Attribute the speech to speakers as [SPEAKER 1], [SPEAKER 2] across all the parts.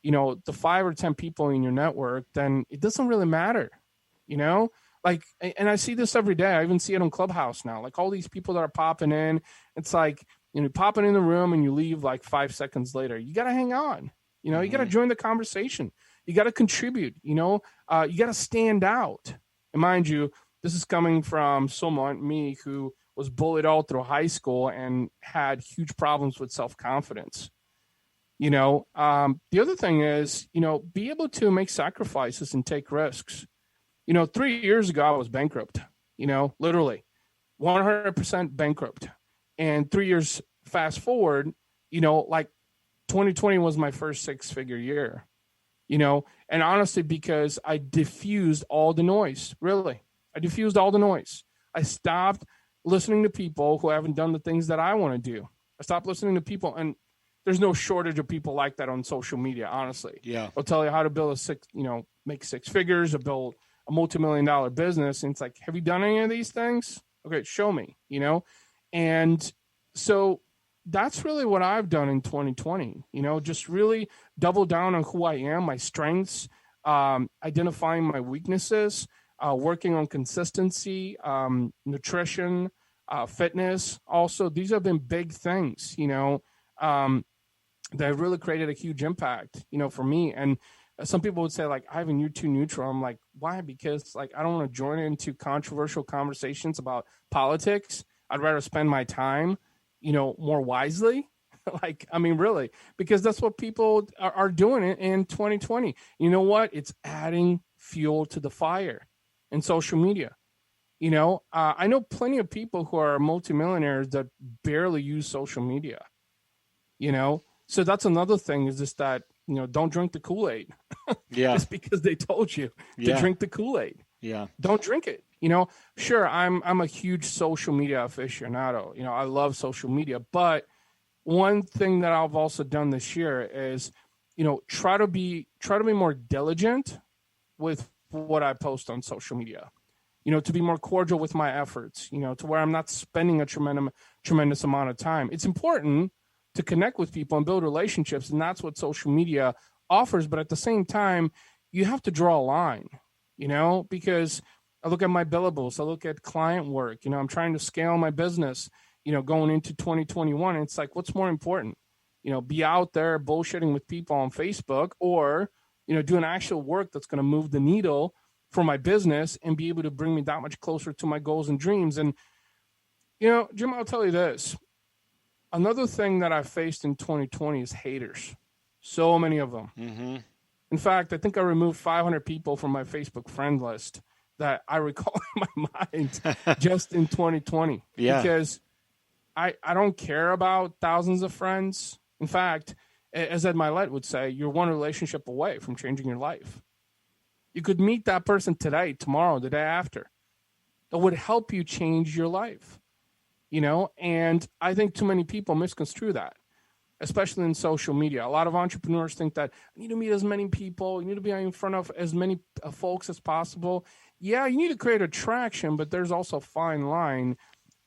[SPEAKER 1] the 5 or 10 people in your network, then it doesn't really matter, like, and I see this every day. I even see it on Clubhouse now, like all these people that are popping in. It's like, popping in the room and you leave like 5 seconds later. You got to hang on, you got to join the conversation. You got to contribute, you got to stand out. And mind you, this is coming from someone, me, who was bullied all through high school and had huge problems with self-confidence. The other thing is, be able to make sacrifices and take risks. 3 years ago, I was bankrupt, literally 100% bankrupt. And 3 years fast forward, like 2020 was my first 6-figure year, and honestly, because I diffused all the noise, really. I diffused all the noise. I stopped listening to people who haven't done the things that I want to do. I stopped listening to people, and there's no shortage of people like that on social media, honestly.
[SPEAKER 2] Yeah.
[SPEAKER 1] They'll tell you how to build make 6 figures or build a multi-million-dollar business. And it's like, have you done any of these things? Okay, show me, And so that's really what I've done in 2020, just really double down on who I am, my strengths, identifying my weaknesses, working on consistency, nutrition, fitness. Also, these have been big things, that really created a huge impact, for me. And some people would say, like, Ivan, you're too neutral. I'm like, why? Because, like, I don't want to join into controversial conversations about politics. I'd rather spend my time, more wisely. Like, I mean, really, because that's what people are doing in 2020. You know what? It's adding fuel to the fire in social media. I know plenty of people who are multimillionaires that barely use social media, So that's another thing, is just that, don't drink the Kool-Aid.
[SPEAKER 2] Yeah.
[SPEAKER 1] Just because they told you to drink the Kool-Aid.
[SPEAKER 2] Yeah.
[SPEAKER 1] Don't drink it. Sure, I'm a huge social media aficionado. I love social media, but one thing that I've also done this year is, try to be more diligent with what I post on social media. To be more cordial with my efforts, to where I'm not spending a tremendous amount of time. It's important to connect with people and build relationships, and that's what social media offers. But at the same time, you have to draw a line, because I look at my billables, I look at client work, I'm trying to scale my business, going into 2021. And it's like, what's more important? Be out there bullshitting with people on Facebook, or, doing actual work that's going to move the needle for my business and be able to bring me that much closer to my goals and dreams. And, Jim, I'll tell you this. Another thing that I faced in 2020 is haters. So many of them.
[SPEAKER 2] Mm-hmm.
[SPEAKER 1] In fact, I think I removed 500 people from my Facebook friend list that I recall in my mind just in 2020.
[SPEAKER 2] Yeah.
[SPEAKER 1] Because I don't care about thousands of friends. In fact, as Ed Milet would say, you're one relationship away from changing your life. You could meet that person today, tomorrow, the day after. That would help you change your life. And I think too many people misconstrue that, especially in social media. A lot of entrepreneurs think that I need to meet as many people, you need to be in front of as many folks as possible. Yeah, you need to create attraction, but there's also a fine line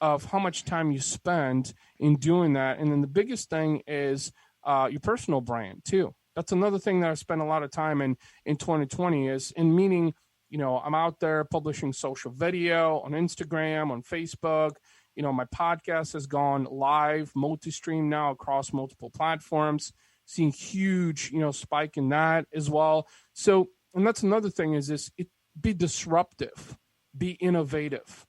[SPEAKER 1] of how much time you spend in doing that. And then the biggest thing is your personal brand too. That's another thing that I spent a lot of time in 2020 is in meaning, I'm out there publishing social video on Instagram, on Facebook. My podcast has gone live, multi-stream now across multiple platforms, seeing huge, spike in that as well. So, and that's another thing is be disruptive, be innovative.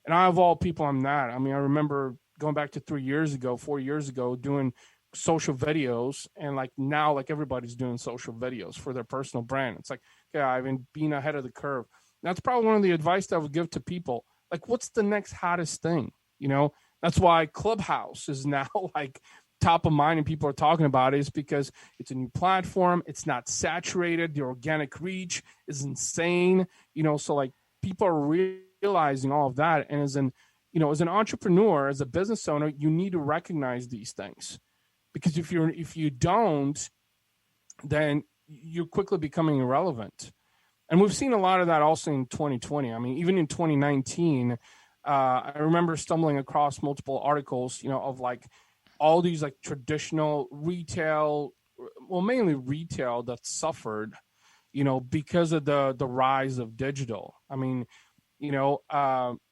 [SPEAKER 1] And I, of all people, I'm not. I mean, I remember going back to 4 years ago, doing social videos, and like now, like everybody's doing social videos for their personal brand. It's like, okay, I've been being ahead of the curve. And that's probably one of the advice that I would give to people. Like, what's the next hottest thing? That's why Clubhouse is now like top of mind and people are talking about it, is because it's a new platform. It's not saturated. The organic reach is insane. So like people are realizing all of that. And as an entrepreneur, as a business owner, you need to recognize these things, because if you don't, then you're quickly becoming irrelevant. And we've seen a lot of that also in 2020. I mean, even in 2019, I remember stumbling across multiple articles, of like all these like traditional retail mainly retail that suffered, because of the rise of digital. I mean,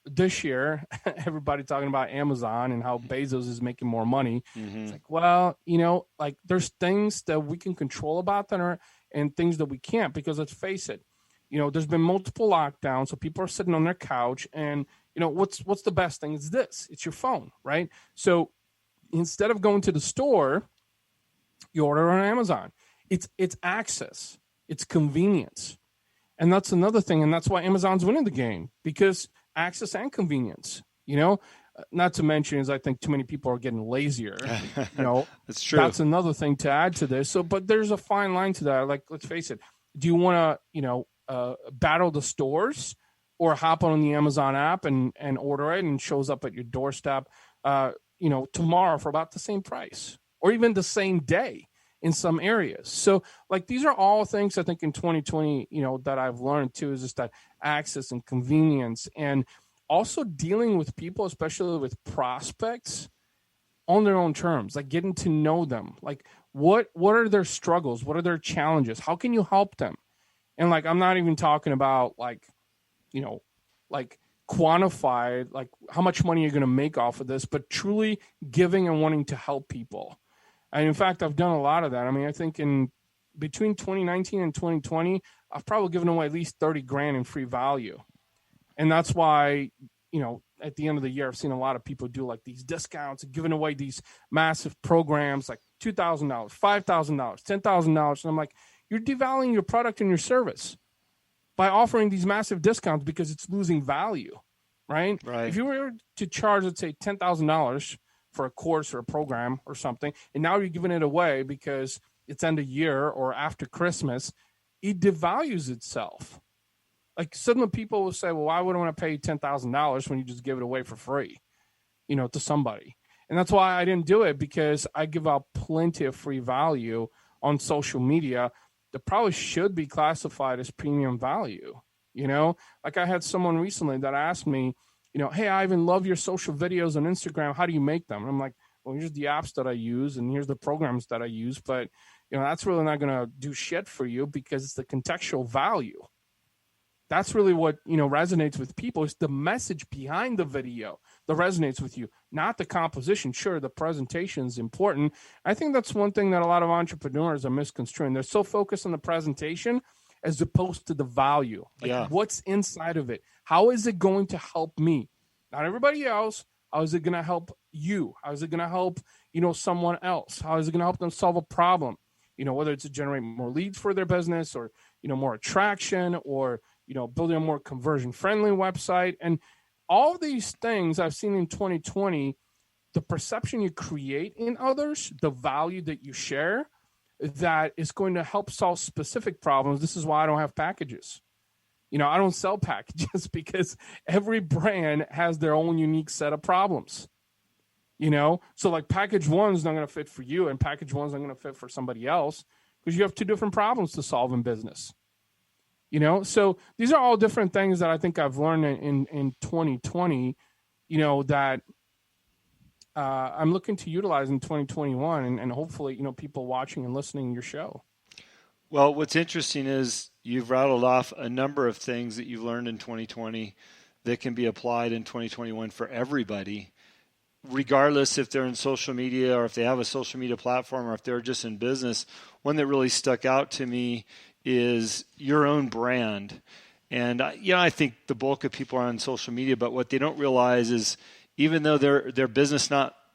[SPEAKER 1] this year, everybody talking about Amazon and how Bezos is making more money. It's like, well, like there's things that we can control about that and things that we can't, because let's face it, there's been multiple lockdowns. So people are sitting on their couch and, what's the best thing? It's your phone, right? So instead of going to the store, you order on Amazon. It's access, it's convenience. And that's another thing. And that's why Amazon's winning the game, because access and convenience, not to mention is I think too many people are getting lazier.
[SPEAKER 2] That's true.
[SPEAKER 1] That's another thing to add to this. So, but there's a fine line to that. Like, let's face it. Do you want to, battle the stores or hop on the Amazon app and order it and shows up at your doorstep, tomorrow for about the same price or even the same day in some areas? So like, these are all things I think in 2020, that I've learned too, is just that access and convenience, and also dealing with people, especially with prospects, on their own terms, like getting to know them. Like what are their struggles? What are their challenges? How can you help them? And like, I'm not even talking about like quantified, like how much money you're going to make off of this, but truly giving and wanting to help people. And in fact, I've done a lot of that. I mean, I think in between 2019 and 2020, I've probably given away at least 30 grand in free value. And that's why, at the end of the year, I've seen a lot of people do like these discounts and giving away these massive programs, like $2,000, $5,000, $10,000. And I'm like, you're devaluing your product and your service by offering these massive discounts because it's losing value, right? If you were to charge, let's say, $10,000 for a course or a program or something, and now you're giving it away because it's end of year or after Christmas, it devalues itself. Like suddenly people will say, well, why would I want to pay you $10,000 when you just give it away for free, to somebody? And that's why I didn't do it, because I give out plenty of free value on social media that probably should be classified as premium value. Like I had someone recently that asked me, hey, Ivan, love your social videos on Instagram. How do you make them? And I'm like, well, here's the apps that I use and here's the programs that I use. But, that's really not going to do shit for you, because it's the contextual value. That's really what, resonates with people. It's the message behind the video that resonates with you, not the composition. Sure, the presentation is important. I think that's one thing that a lot of entrepreneurs are misconstruing. They're so focused on the presentation as opposed to the value. Like, what's inside of it? How is it going to help me? Not everybody else. How is it going to help you? How is it going to help, someone else? How is it going to help them solve a problem? Whether it's to generate more leads for their business or, more attraction or, building a more conversion-friendly website. And all these things I've seen in 2020, the perception you create in others, the value that you share, that is going to help solve specific problems. This is why I don't have packages. I don't sell packages because every brand has their own unique set of problems. So like package one is not going to fit for you and package one is not going to fit for somebody else, because you have two different problems to solve in business. So these are all different things that I think I've learned in 2020, that I'm looking to utilize in 2021 and hopefully, people watching and listening to your show.
[SPEAKER 2] Well, what's interesting is you've rattled off a number of things that you've learned in 2020 that can be applied in 2021 for everybody, regardless if they're in social media or if they have a social media platform or if they're just in business. One that really stuck out to me is your own brand. And I think the bulk of people are on social media, but what they don't realize is even though their business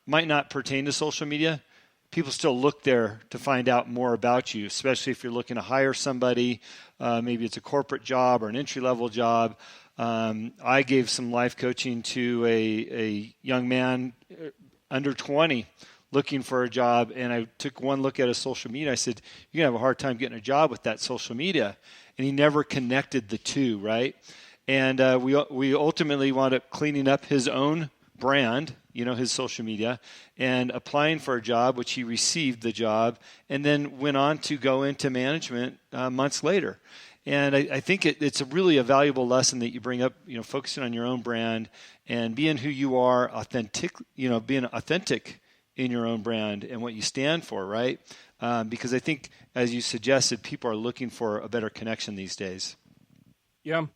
[SPEAKER 2] might not pertain to social media, people still look there to find out more about you, especially if you're looking to hire somebody. Maybe it's a corporate job or an entry-level job. I gave some life coaching to a young man under 20 looking for a job, and I took one look at his social media. I said, you're going to have a hard time getting a job with that social media. And he never connected the two, right? And we ultimately wound up cleaning up his own brand, his social media, and applying for a job, which he received the job, and then went on to go into management months later. And I think it's really a valuable lesson that you bring up, focusing on your own brand and being who you are, authentic, being authentic in your own brand and what you stand for, right? Because I think, as you suggested, people are looking for a better connection these days.
[SPEAKER 1] Yeah.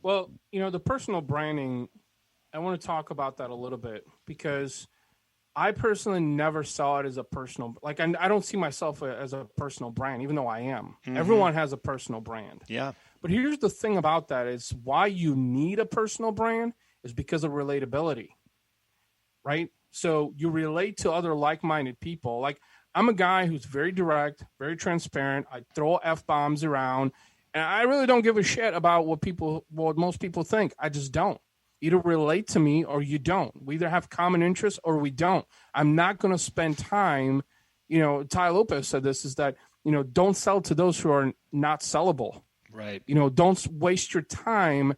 [SPEAKER 1] Well, the personal branding, I want to talk about that a little bit because I personally never saw it as a personal, like I don't see myself as a personal brand, even though I am. Mm-hmm. Everyone has a personal brand.
[SPEAKER 2] Yeah.
[SPEAKER 1] But here's the thing about that is why you need a personal brand is because of relatability, right? So you relate to other like-minded people. Like I'm a guy who's very direct, very transparent. I throw F-bombs around, and I really don't give a shit about what most people think. I just don't. Either relate to me or you don't. We either have common interests or we don't. I'm not going to spend time, Ty Lopez said this, is that, don't sell to those who are not sellable.
[SPEAKER 2] Right.
[SPEAKER 1] Don't waste your time,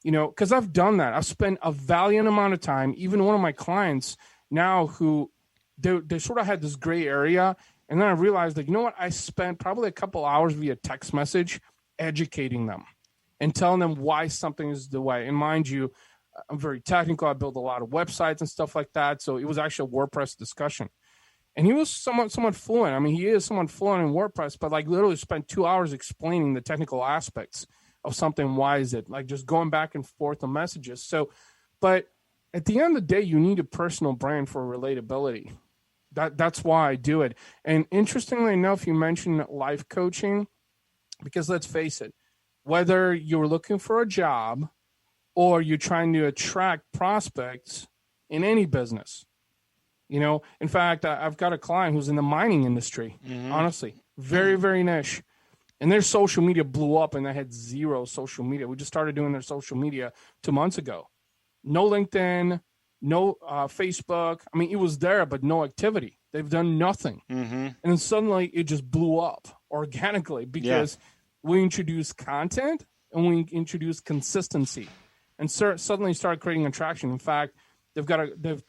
[SPEAKER 1] because I've done that. I've spent a valiant amount of time, even one of my clients now who they sort of had this gray area. And then I realized that, I spent probably a couple hours via text message educating them and telling them why something is the way. And mind you, I'm very technical. I build a lot of websites and stuff like that. So it was actually a WordPress discussion. And he was somewhat fluent. I mean, he is somewhat fluent in WordPress, but like literally spent 2 hours explaining the technical aspects of something. Why is it? Like just going back and forth on messages. So, but at the end of the day, you need a personal brand for relatability. That's why I do it. And interestingly enough, you mentioned life coaching, because let's face it, whether you're looking for a job or you're trying to attract prospects in any business. In fact, I've got a client who's in the mining industry, honestly, very, very niche. And their social media blew up and they had zero social media. We just started doing their social media 2 months ago. No LinkedIn, no Facebook. I mean, it was there, but no activity. They've done nothing. Mm-hmm. And then suddenly it just blew up organically because we introduced content and we introduced consistency. And suddenly started creating attraction. In fact, they've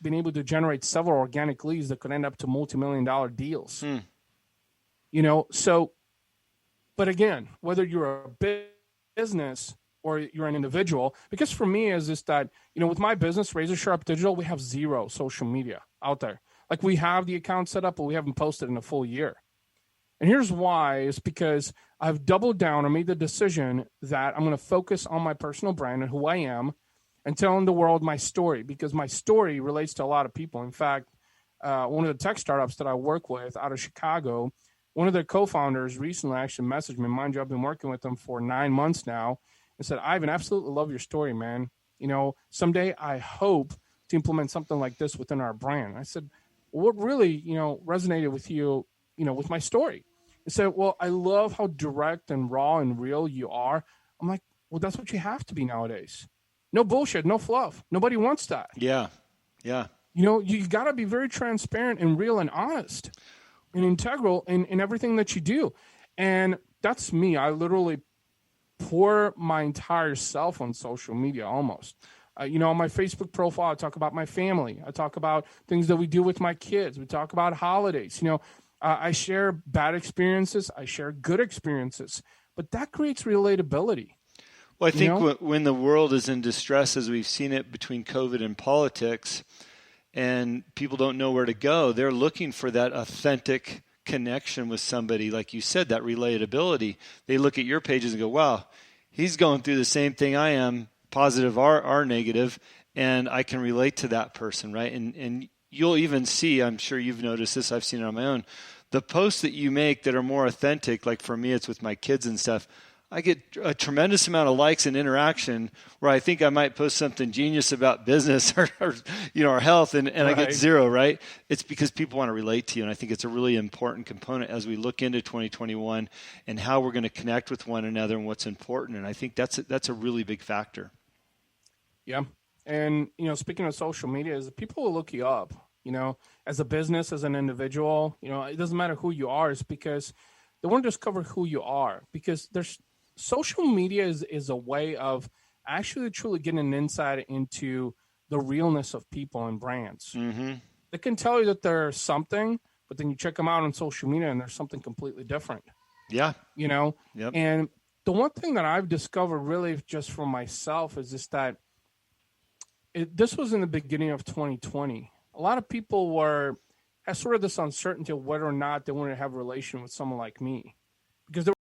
[SPEAKER 1] been able to generate several organic leads that could end up to multi-million-dollar deals. So, but again, whether you're a business or you're an individual, because for me is just that, with my business, Razor Sharp Digital, we have zero social media out there. Like we have the account set up, but we haven't posted in a full year. And here's why, is because I've doubled down and made the decision that I'm going to focus on my personal brand and who I am and telling the world my story, because my story relates to a lot of people. In fact, one of the tech startups that I work with out of Chicago, one of their co-founders recently actually messaged me. Mind you, I've been working with them for 9 months now, and said, Ivan, absolutely love your story, man. Someday I hope to implement something like this within our brand. I said, well, what really, resonated with you, with my story? He said, well, I love how direct and raw and real you are. I'm like, well, that's what you have to be nowadays. No bullshit, no fluff. Nobody wants that.
[SPEAKER 2] Yeah. Yeah.
[SPEAKER 1] You got to be very transparent and real and honest and integral in everything that you do. And that's me. I literally pour my entire self on social media almost. On my Facebook profile, I talk about my family. I talk about things that we do with my kids. We talk about holidays. I share bad experiences. I share good experiences. But that creates relatability.
[SPEAKER 2] Well, I think when the world is in distress, as we've seen it between COVID and politics, and people don't know where to go, they're looking for that authentic connection with somebody, like you said, that relatability. They look at your pages and go, wow, he's going through the same thing I am, positive or negative, and I can relate to that person, right? And you'll even see, I'm sure you've noticed this, I've seen it on my own, the posts that you make that are more authentic, like for me, it's with my kids and stuff, I get a tremendous amount of likes and interaction where I think I might post something genius about business or health and right. I get zero, right? It's because people want to relate to you. And I think it's a really important component as we look into 2021 and how we're going to connect with one another and what's important. And I think that's a really big factor.
[SPEAKER 1] Yeah. And, speaking of social media, is people will look you up, as a business, as an individual, it doesn't matter who you are. It's because they want to discover who you are, because social media is a way of actually truly getting an insight into the realness of people and brands. Mm-hmm. They can tell you that there's something, but then you check them out on social media and there's something completely different.
[SPEAKER 2] Yeah.
[SPEAKER 1] Yep.
[SPEAKER 2] And
[SPEAKER 1] the one thing that I've discovered really just for myself is just that this was in the beginning of 2020. A lot of people were has sort of this uncertainty of whether or not they want to have a relation with someone like me, because there